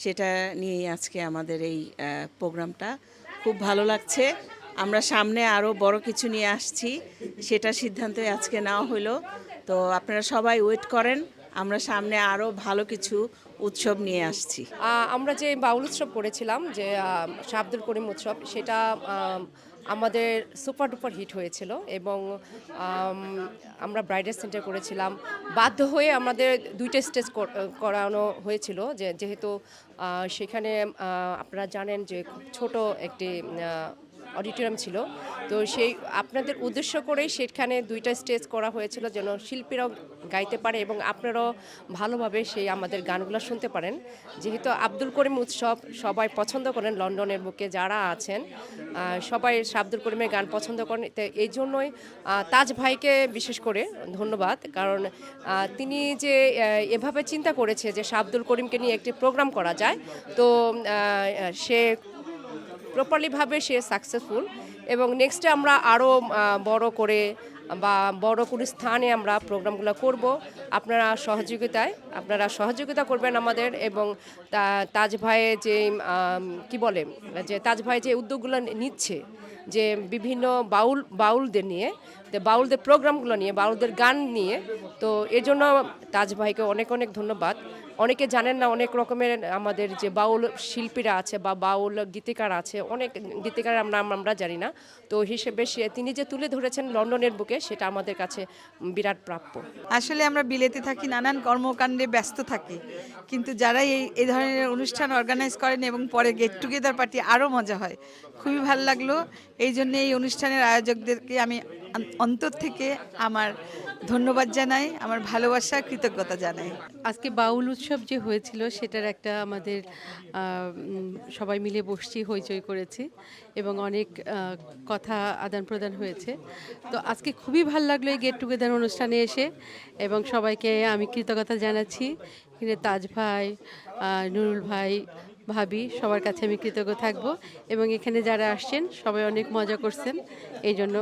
সেটা নিয়েই আজকে আমাদের এই প্রোগ্রামটা। খুব ভালো লাগছে। আমরা সামনে আরও বড় কিছু নিয়ে আসছি, সেটা সিদ্ধান্তই আজকে নেওয়া হলো। তো আপনারা সবাই ওয়েট করেন, আমরা সামনে আরও ভালো কিছু উৎসব নিয়ে আসছি। আমরা যে বাউল উৎসব করেছিলাম, যে শাহ আব্দুল করিম উৎসব, সেটা আমাদের সুপার ডুপার হিট হয়েছিল এবং আমরা ব্রাইডাল সেন্টার করেছিলাম। বাধ্য হয়ে আমাদের 2টা স্টেজ করানো হয়েছিল, যেহেতু সেখানে আপনারা জানেন যে খুব ছোট একটি অডিটোরিয়াম ছিল। তো সেই আপনাদের উদ্দেশ্য করেই সেখানে 2টা স্টেজ করা হয়েছিল, যেন শিল্পীরাও গাইতে পারে এবং আপনারাও ভালোভাবে সেই আমাদের গানগুলো শুনতে পারেন। যেহেতু আব্দুল করিম উৎসব সবাই পছন্দ করেন, লন্ডনের বুকে যারা আছেন সবাই আব্দুল করিমের গান পছন্দ করেন। তো এই জন্যই তাজ ভাইকে বিশেষ করে ধন্যবাদ, কারণ তিনি যে এভাবে চিন্তা করেছে যে আব্দুল করিমকে নিয়ে একটি প্রোগ্রাম করা যায়। তো সে প্রপারলিভাবে সে সাকসেসফুল, এবং নেক্সটে আমরা আরও বড় করে বা বড় কোনো স্থানে আমরা প্রোগ্রামগুলো করব। আপনারা সহযোগিতা করবেন আমাদের, এবং তাজ ভাইয়ের যে তাজ ভাই যে উদ্যোগগুলো নিচ্ছে, যে বিভিন্ন বাউলদের নিয়ে, বাউলদের প্রোগ্রামগুলো নিয়ে, বাউলদের গান নিয়ে, তো এর জন্য তাজ ভাইকে অনেক অনেক ধন্যবাদ। অনেকে জানেন না, অনেক রকমের আমাদের যে বাউল শিল্পীরা আছে বা বাউল গীতিকার আছে, অনেক গীতিকারের নাম আমরা জানি না। তো হিসেবে তিনি যে তুলে ধরেছেন লন্ডনের বুকে, সেটা আমাদের কাছে বিরাট প্রাপ্য। আসলে আমরা বিলেতে থাকি, নানান কর্মকাণ্ডে ব্যস্ত থাকি, কিন্তু যারা এই ধরনের অনুষ্ঠান অর্গানাইজ করেন এবং পরে গেট টুগেদার পার্টি আরও মজা হয়। খুবই ভালো লাগলো। এই জন্য এই অনুষ্ঠানের আয়োজকদেরকে আমি অন্তর থেকে আমার ধন্যবাদ জানাই, আমার ভালোবাসা, কৃতজ্ঞতা জানাই। আজকে বাউল উৎসব যে হয়েছিল সেটার একটা আমাদের সবাই মিলে বসছি, হইচই করেছি এবং অনেক কথা আদান প্রদান হয়েছে। তো আজকে খুবই ভালো লাগলো এই গেট টুগেদার অনুষ্ঠানে এসে, এবং সবাইকে আমি কৃতজ্ঞতা জানাচ্ছি। এখানে তাজ ভাই, নুরুল ভাই, ভাবি, সবার কাছে আমি কৃতজ্ঞ থাকব, এবং এখানে যারা আসছেন সবাই অনেক মজা করছেন, এই জন্য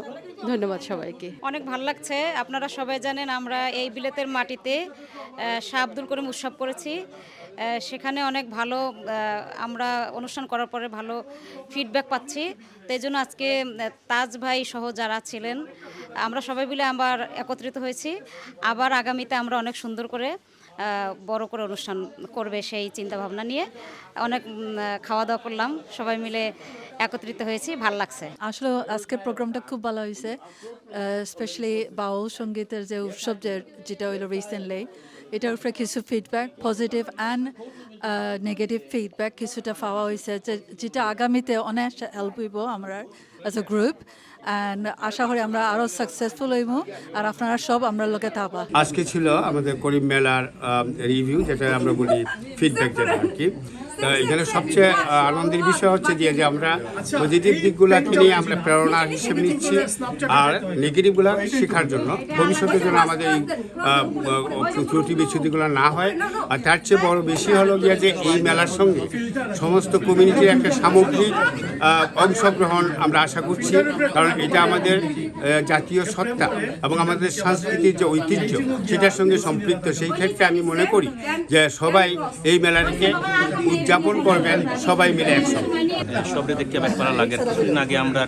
ধন্যবাদ সবাইকে। অনেক ভালো লাগছে। আপনারা সবাই জানেন আমরা এই বিলেতের মাটিতে শাহ আব্দুল করিম উৎসব করেছি। সেখানে অনেক ভালো আমরা অনুষ্ঠান করার পরে ভালো ফিডব্যাক পাচ্ছি। তো এই জন্য আজকে তাজ ভাই সহ যারা ছিলেন আমরা সবাই মিলে আবার একত্রিত হয়েছি। আবার আগামীতে আমরা অনেক সুন্দর করে বড় করে অনুষ্ঠান করবে সেই চিন্তা ভাবনা নিয়ে অনেক খাওয়া দাওয়া করলাম, সবাই মিলে একত্রিত হয়েছি, ভাল লাগছে। আসলে আজকের প্রোগ্রামটা খুব ভালো হয়েছে, স্পেশালি বাউল সঙ্গীতের যে উৎসব যেটা হইলো রিসেন্টলি, এটার উপরে কিছু feedback, positive and negative feedback কিছুটা পাওয়া হয়েছে, যেটা আগামীতে অনেক হেল্প হইব আমরা অ্যাজ এ গ্রুপ। অ্যান্ড আশা করি আমরা আরও সাকসেসফুল হইব, আর আপনারা সব আমরা লোকে থাকবা। আজকে ছিল আমাদের করিম মেলার রিভিউ, যেটা আমরা বলি ফিডব্যাক, যেটা আর কি। এখানে সবচেয়ে আনন্দের বিষয় হচ্ছে যে আমরা পজিটিভ দিকগুলোকে নিয়ে আমরা প্রেরণা হিসেবে নিচ্ছি, আর নেগেটিভগুলো শেখার জন্য, ভবিষ্যতের জন্য আমাদের এই ত্রুটি বিচ্ছুতিগুলো না হয়। আর তার চেয়ে বড় বেশি হলো গিয়ে যে এই মেলার সঙ্গে সমস্ত কমিউনিটির একটা সামগ্রিক অংশগ্রহণ আমরা আশা করছি, কারণ এটা আমাদের জাতীয় সত্তা এবং আমাদের সংস্কৃতির যে ঐতিহ্য সেটার সঙ্গে সম্পৃক্ত। সেই ক্ষেত্রে আমি মনে করি যে সবাই এই মেলাটিকে উদযাপন করবেন সবাই মিলে একসঙ্গে। সবরে দেখতে বেশ ভালো লাগে। কিছুদিন আগে আমরা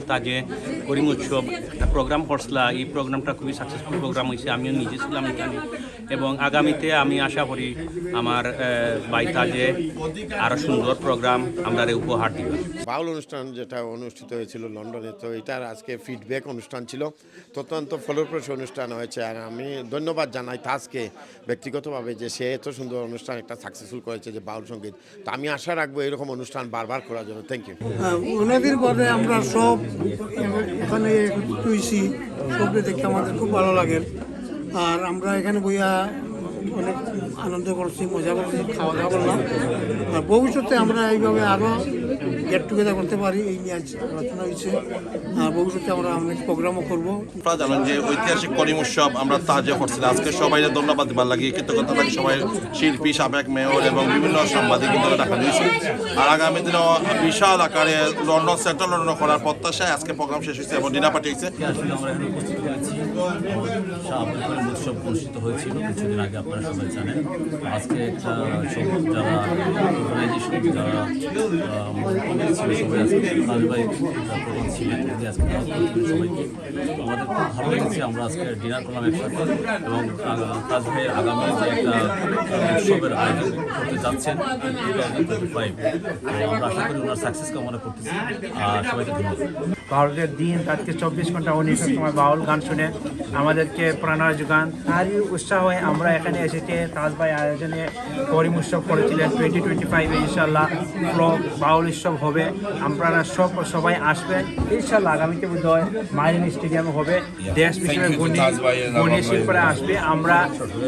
তাজে করিম উৎসব একটা প্রোগ্রাম করছিলাম। এই প্রোগ্রামটা খুবই সাকসেসফুল প্রোগ্রাম হয়েছে, আমিও নিজে ছিলাম এখানে, এবং আগামীতে আমি আশা করি আমার বাই তাজে আরও সুন্দর প্রোগ্রাম আমরা উপহার দিব। বাউল অনুষ্ঠান যেটা অনুষ্ঠিত হয়েছিল লন্ডনে, তো এটার আজকে ফিডব্যাক অনুষ্ঠান ছিল, অত্যন্ত ফলপ্রসূ অনুষ্ঠান হয়েছে। আর আমি ধন্যবাদ জানাই তাজকে ব্যক্তিগতভাবে যে সে এত সুন্দর অনুষ্ঠান একটা সাকসেসফুল করেছে, যে বাউল সঙ্গীত। তো আমি আশা রাখবো এরকম অনুষ্ঠান বারবার করার জন্য। Thank you. অনেকদিন পরে আমরা সব এখানে হয়েছি, সবকে দেখে আমাদের খুব ভালো লাগে। আর আমরা এখানে বইয়া অনেক আনন্দ করছি, মজা করছি, খাওয়া দাওয়া করলাম। আর ভবিষ্যতে আমরা এইভাবে আরও গেট টুগেদার করতে পারি, এই নিয়ে আলোচনা হয়েছে। আর ভবিষ্যতে আমরা অনেক প্রোগ্রামও করবো। আপনারা জানেন যে ঐতিহাসিক করিম উৎসব আমরা তাজে করছিলাম। আজকে সবাই ধন্যবাদ দিবার লাগে, কৃতজ্ঞতা লাগে সবাই, শিল্পী, সাবেক মেয়র এবং বিভিন্ন সাংবাদিকদের দেখা দিয়েছে। আর আগামী দিনেও বিশাল আকারে লন্ডন, সেন্ট্রাল লন্ডন করার প্রত্যাশায় আজকে প্রোগ্রাম শেষ হয়েছে এবং ডিনার পার্টি হয়েছে। শাহ আব্দুল করিম উৎসব অনুষ্ঠিত হয়েছিল কিছুদিন আগে, আপনারা সবাই জানেন। আজকে একটা সব যারা অর্গানাইজেশন যারা ছিল সবাই আজকে তাজ ভাই প্রধান ছিলেন, উনি আজকে দাওয়াত করেছিলেন সবাইকে। আমাদের খুব ভালো লেগেছে, আমরা আজকে ডিনার করলাম একসাথে এবং তাজ ভাইয়ের আগামী যে একটা উৎসবের আয়োজন করতে যাচ্ছেন 2025, আমরা আশা করি ওনার সাকসেস কামনা করতেছি। সবাইকে ধন্যবাদ। বাউলদের দিন রাতকে 24 ঘন্টা উনি সবসময় বাউল গান শুনে আমাদেরকে প্রেরণা যোগান। তারই উৎসাহে আমরা এখানে এসেছি। তাজ ভাই আয়োজনে করিম উৎসব করেছিলেন 2025-এ ইনশাল্লাহ ফ্লক বাউল উৎসব হবে। আপনারা সবাই আসবেন ইনশাল্লাহ। আগামীতে বোধহয় মাইলিন স্টেডিয়ামে হবে। দেশ বিদেশের গুণী শিল্পীরা আসবে। আমরা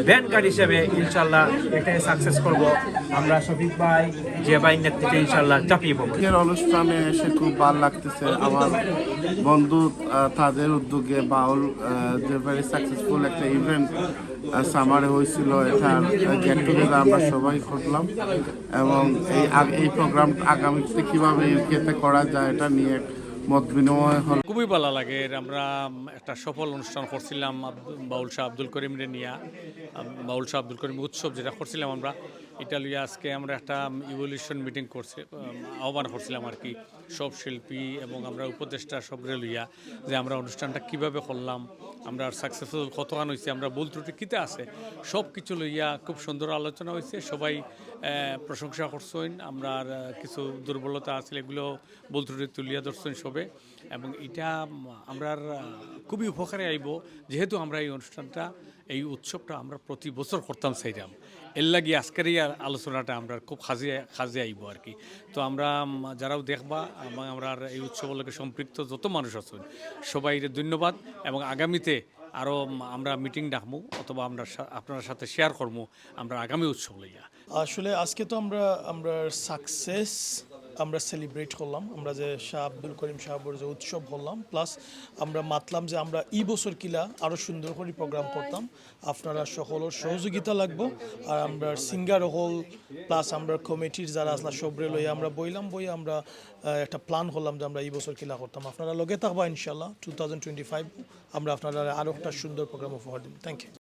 ব্যান্ড কার্ড হিসেবে ইনশাল্লাহ এটাই সাকসেস করব। আমরা শফিক ভাই যে ভাই নেতৃত্বে ইনশাল্লাহ চাপিয়ে পড়ব। অনুষ্ঠানে এসে খুব ভালো লাগতেছে। আমার বন্ধু তাদের উদ্যোগে বাউল যে ভেরি সাকসেসফুল একটা ইভেন্ট সামারে হয়েছিল, এটার গেট টুগেদার আমরা সবাই করলাম এবং এই প্রোগ্রাম আগামীতে কীভাবে ইউকেতে করা যায় এটা নিয়ে মত বিনিময় হল। খুবই ভালো লাগে। আমরা একটা সফল অনুষ্ঠান করছিলাম বাউল শাহ আব্দুল করিমরে নিয়ে, বাউল শাহ আব্দুল করিম উৎসব যেটা করছিলাম আমরা, এটা লইয়া আজকে আমরা একটা ইভলিউশন মিটিং করছি, আহ্বান করছিলাম আর কি, সব শিল্পী এবং আমরা উপদেষ্টা সবরে লইয়া যে আমরা অনুষ্ঠানটা কিভাবে করলাম, আমরা সাকসেসফুল কতখান হয়েছে, আমরা ভুল ত্রুটি কিতে আছে, সব কিছু লইয়া খুব সুন্দর আলোচনা হয়েছে। সবাই প্রশংসা করছেন। আমরা কিছু দুর্বলতা আছে এগুলো ভুল ত্রুটি তুলিয়া ধরছেন সবে, এবং এটা আমরা খুবই উপকারে আইব যেহেতু আমরা এই অনুষ্ঠানটা এই উৎসবটা আমরা প্রতি বছর করতাম সেইরাম। এর লাগি আজকের এই আলোচনাটা আমরা খুব কাজে আইব আর কি। তো আমরা যারাও দেখবা আমরা এই উৎসবগুলোকে সম্পৃক্ত যত মানুষ আছেন সবাই ধন্যবাদ, এবং আগামীতে আরও আমরা মিটিং ডাকবো অথবা আমরা আপনার সাথে শেয়ার করবো আমরা আগামী উৎসব লইয়া। আসলে আজকে তো আমরা সাকসেস আমরা সেলিব্রেট করলাম, আমরা যে শাহ আব্দুল করিম সাহেবের যে উৎসব করলাম, প্লাস আমরা মাতলাম যে আমরা এই বছর কিলা আরও সুন্দর করে প্রোগ্রাম করতাম। আপনারা সকলের সহযোগিতা লাগবো, আর আমরা সিঙ্গার হল প্লাস আমরা কমিটির যারা আসলা সবরে লইয়া আমরা বই আমরা একটা প্ল্যান করলাম যে আমরা এই বছর কিলা করতাম। আপনারা লগে থাকবা ইনশাল্লাহ 2025 আমরা আপনারা আরও একটা সুন্দর প্রোগ্রাম উপহার দিন। Thank you.